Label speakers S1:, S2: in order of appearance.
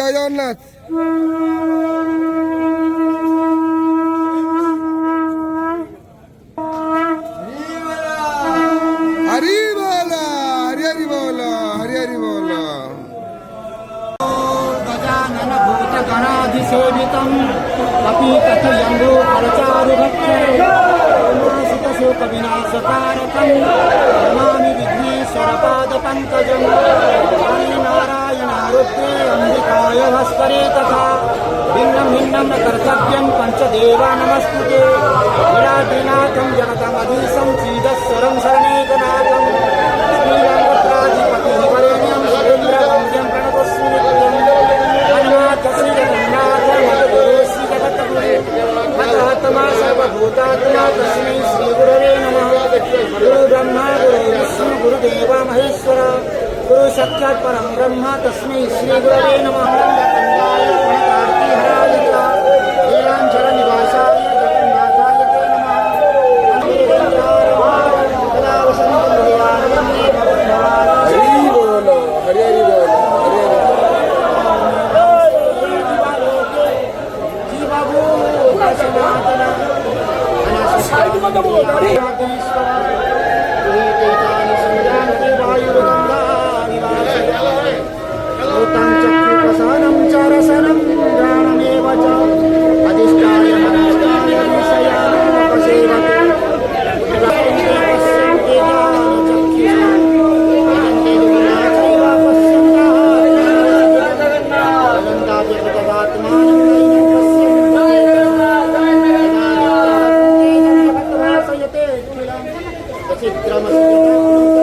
S1: জয় জগন্নাথ। हरी बोला, हरी हरी बोला, हरी हरी बोला।
S2: गजानन भूतगणाधिसेवितं कपितथयम्बो फलचारुभक्षमासितशोकविनाशकारकं नमामि विघ्नेश्वरपादपङ्कजं नारायणारुद्रे अम्बिकाय भास्करे तथा भिन्नं भिन्नं न कर्तव्यं पञ्चदेवा नमस्तुते विराटिनाथं जगतमधीशं श्रीदस्वरं शरणेकनाथं श्रीरङ्गत्राधिपतिं वरेण्यं सुरेन्द्रवन्द्यं प्रणतोऽस्मि नित्यं हनुमात् श्रीजगन्नाथ मद्गुरो श्रीजगद्गुरे हतहतमा सर्वभूतात्मा तस्मै श्रीगुरवे नमः। गुरुब्रह्मा गुरुविष्णु गुरुदेवो महेश्वर गुरु साक्षात् परं ब्रह्म तस्मै श्रीगुरवे नमः। कंदाय प्रणतार्ति हराय च नीलाञ्चलनिवासाय जगन्नाथाय ते नमः। कदा वसन्तं हृदयारण्ये भवद्भारः
S1: हरी बोलो, हरी हरी बोलो, हरी हरी
S2: चक्षुप्रसानं च रसनं घ्राणमेव च अधिष्ठाय मनस्काय निशयानोपसेवते चित्रमस्ति